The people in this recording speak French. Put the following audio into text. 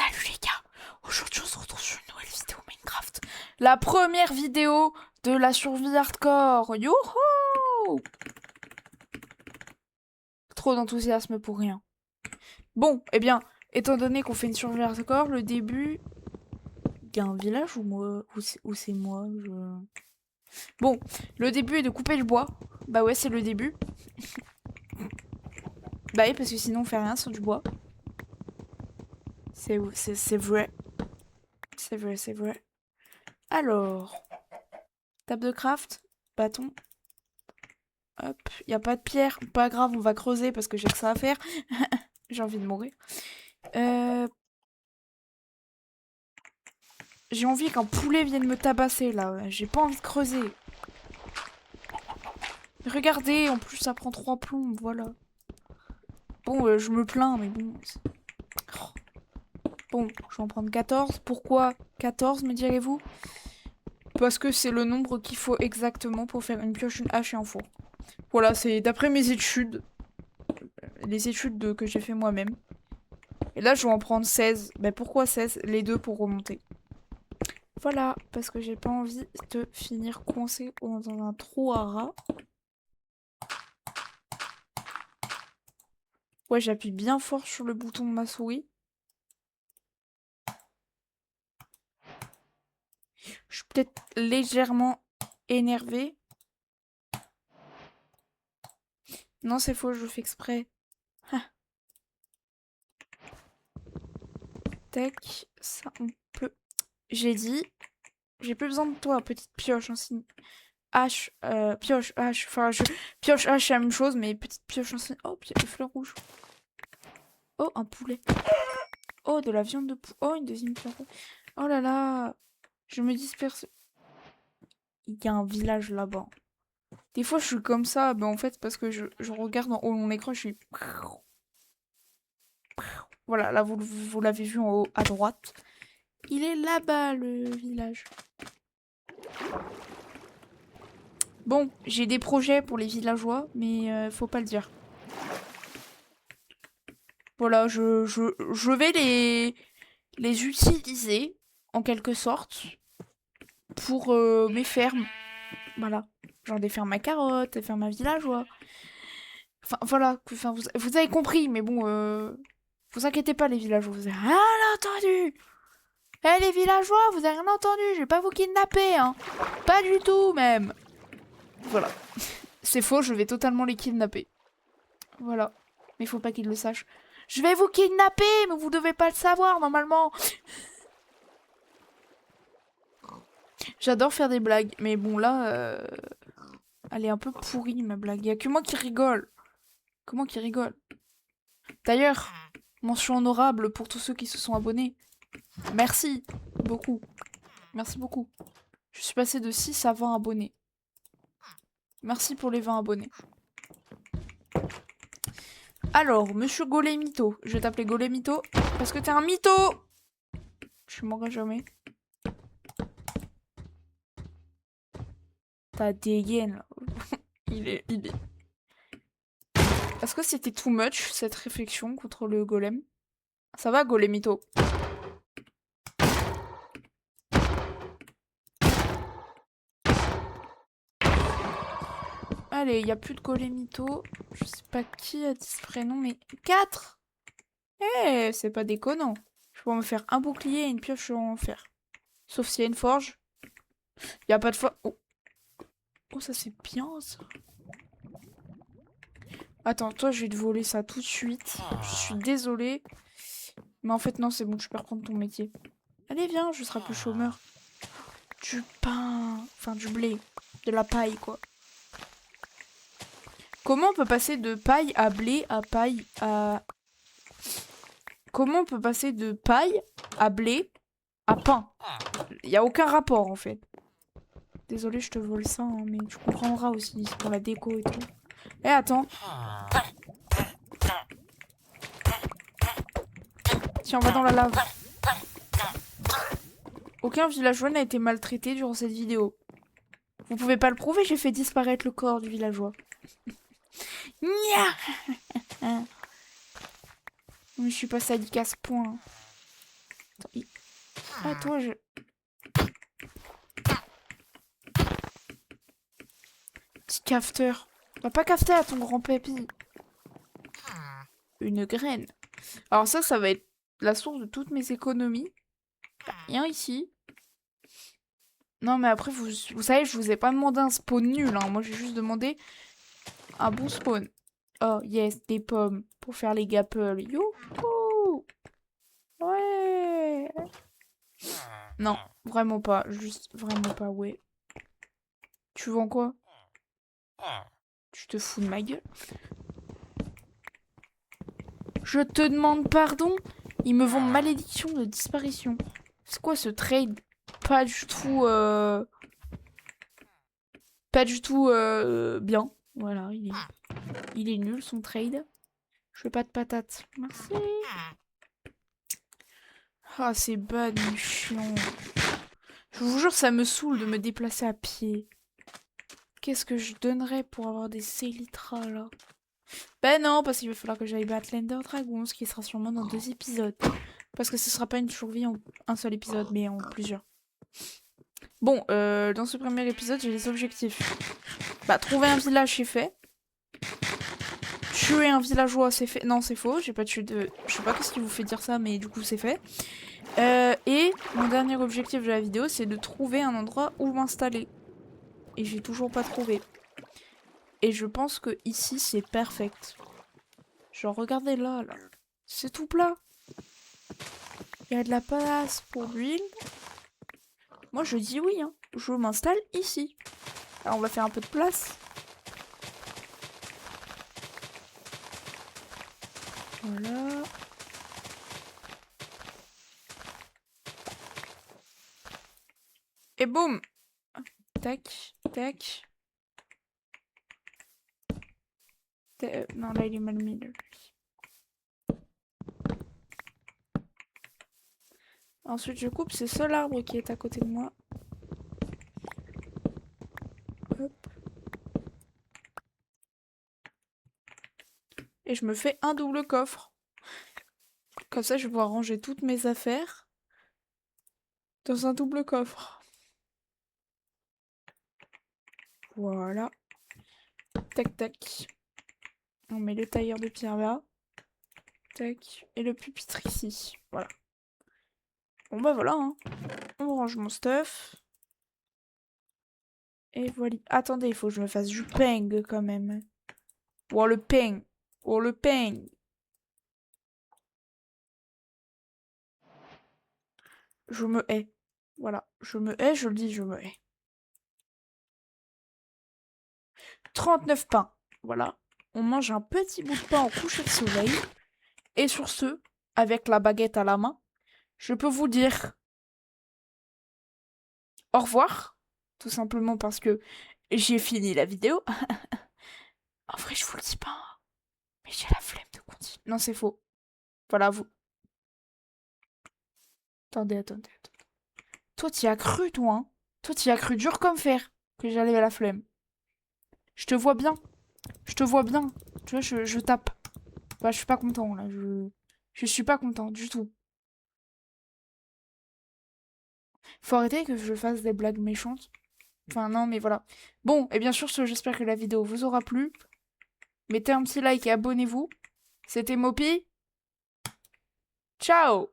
Salut les gars, aujourd'hui on se retrouve sur une nouvelle vidéo Minecraft. La première vidéo de la survie hardcore. Youhou! Trop d'enthousiasme pour rien. Bon, eh bien, étant donné qu'on fait une survie hardcore, le début... Il y a un village ou moi ou c'est moi Bon, le début est de couper le bois. Bah ouais, c'est le début. Bah oui, parce que sinon on fait rien sans du bois. C'est vrai. C'est vrai, c'est vrai. Alors, table de craft, bâton. Hop, y a pas de pierre, pas grave, on va creuser parce que j'ai que ça à faire. J'ai envie de mourir. J'ai envie qu'un poulet vienne me tabasser là. J'ai pas envie de creuser. Regardez, en plus ça prend 3 plombs, voilà. Bon, je me plains, mais bon. Bon, je vais en prendre 14. Pourquoi 14, me direz-vous? Parce que c'est le nombre qu'il faut exactement pour faire une pioche, une hache et un four. Voilà, c'est d'après mes études. Les études que j'ai fait moi-même. Et là, je vais en prendre 16. Mais pourquoi 16? Les deux pour remonter. Voilà, parce que j'ai pas envie de finir coincé dans un trou à rats. Ouais, j'appuie bien fort sur le bouton de ma souris. Je suis peut-être légèrement énervée. Non, c'est faux, je le fais exprès. Ah. Tac, ça on peut. J'ai dit, j'ai plus besoin de toi, petite pioche. Hein, H, pioche, H, enfin, pioche, H, c'est la même chose, mais petite pioche ancienne. Oh, il y a des fleurs rouges. Oh, un poulet. Oh, de la viande de poulet. Oh, une deuxième fleur rouge. Oh là là, je me disperse. Il y a un village là-bas. Des fois, je suis comme ça, ben en fait, parce que je regarde en haut de mon écran, je suis... Voilà, là, vous l'avez vu en haut à droite. Il est là-bas, le village. Bon, j'ai des projets pour les villageois, mais faut pas le dire. Voilà, je vais les utiliser, en quelque sorte, pour mes fermes. Voilà. Genre des fermes à carottes, des fermes à villageois. Enfin, voilà. Enfin, vous avez compris, mais bon, vous inquiétez pas, les villageois, vous avez rien entendu. Eh, les villageois, vous avez rien entendu, je vais pas vous kidnapper, hein. Pas du tout, même. Voilà. C'est faux, je vais totalement les kidnapper. Voilà. Mais faut pas qu'ils le sachent. Je vais vous kidnapper, mais vous devez pas le savoir, normalement. J'adore faire des blagues, mais bon, là, elle est un peu pourrie, ma blague. Y a que moi qui rigole. Comment qui rigole? D'ailleurs, mention honorable pour tous ceux qui se sont abonnés. Merci beaucoup. Merci beaucoup. Je suis passée de 6 à 20 abonnés. Merci pour les 20 abonnés. Alors, monsieur Golemito. Je vais t'appeler Golemito parce que t'es un mytho. Je mourrai jamais. Ta dégaine, là. Il est... Est-ce que c'était too much, cette réflexion contre le golem? Ça va, Golemito? Allez, il n'y a plus de golemito. Je sais pas qui a dit ce prénom, mais 4. Eh, c'est pas déconnant. Je peux me faire un bouclier et une pioche en fer. Sauf s'il y a une forge. Il y a pas de forge. Oh. Oh, ça c'est bien, ça. Attends, toi, je vais te voler ça tout de suite. Je suis désolée. Mais en fait, non, c'est bon, tu peux reprendre ton métier. Allez, viens, je serai plus chômeur. Du pain. Enfin, du blé. De la paille, quoi. Comment on peut passer de paille à blé à paille à... Comment on peut passer de paille à blé à pain? Il n'y a aucun rapport, en fait. Désolée, je te vole ça, hein, mais tu comprendras aussi, c'est pour la déco et tout. Eh, attends. Tiens, on va dans la lave. Aucun villageois n'a été maltraité durant cette vidéo. Vous pouvez pas le prouver, j'ai fait disparaître le corps du villageois. Nya. Je suis pas sadique à ce point. Ah, toi, je... Petit cafeteur. Va pas cafeter à ton grand papy. Une graine. Alors ça va être la source de toutes mes économies. Rien ici. Non, mais après, vous savez, je vous ai pas demandé un spawn nul. Hein. Moi, j'ai juste demandé un bon spawn. Oh, yes, des pommes pour faire les gapples. Youhou! Ouais! Non, vraiment pas. Juste, vraiment pas, ouais. Tu vends quoi? Tu te fous de ma gueule? Je te demande pardon? Ils me vendent malédiction de disparition. C'est quoi ce trade? Pas du tout... Pas du tout bien. Voilà, il est nul son trade. Je veux pas de patates. Merci. Ah, c'est bad, mais chiant. Je vous jure, ça me saoule de me déplacer à pied. Qu'est-ce que je donnerais pour avoir des élytras, là? Ben non, parce qu'il va falloir que j'aille battre l'Ender Dragon, ce qui sera sûrement dans 2 épisodes. Parce que ce sera pas une survie en un seul épisode, mais en plusieurs. Bon, dans ce premier épisode, j'ai des objectifs. Bah, trouver un village, c'est fait. Tuer un villageois, c'est fait. Non, c'est faux, j'ai pas tué de... Je sais pas qu'est-ce qui vous fait dire ça, mais du coup, c'est fait. Et mon dernier objectif de la vidéo, c'est de trouver un endroit où m'installer. Et j'ai toujours pas trouvé. Et je pense que ici, c'est perfect. Genre, regardez là. C'est tout plat. Il y a de la place pour l'huile. Moi, je dis oui, hein. Je m'installe ici. Alors, on va faire un peu de place. Voilà. Et boum. Tac, tac. Non, là, il est mal mis. Là. Ensuite, je coupe ce seul arbre qui est à côté de moi. Hop. Et je me fais un double coffre. Comme ça, je vais pouvoir ranger toutes mes affaires dans un double coffre. Voilà. Tac, tac. On met le tailleur de pierre là. Tac. Et le pupitre ici. Voilà. Bon bah voilà, hein. On range mon stuff. Et voilà. Attendez, il faut que je me fasse du peng quand même. Oh le peng. Oh le peng. Je me hais. Voilà. Je me hais, je le dis, je me hais. 39 pains. Voilà. On mange un petit bout de pain au coucher de soleil. Et sur ce, avec la baguette à la main, je peux vous dire au revoir. Tout simplement parce que j'ai fini la vidéo. En vrai, je vous le dis pas. Hein. Mais j'ai la flemme de continuer. Non, c'est faux. Voilà, vous. Attendez, attendez, attendez. Toi, t'y as cru, toi, hein. Toi, t'y as cru dur comme fer que j'allais à la flemme. Je te vois bien. Je te vois bien. Tu vois, je tape. Bah, je suis pas content, là. Je suis pas content du tout. Faut arrêter que je fasse des blagues méchantes. Enfin, non, mais voilà. Bon, et bien sûr, j'espère que la vidéo vous aura plu. Mettez un petit like et abonnez-vous. C'était Mopi. Ciao!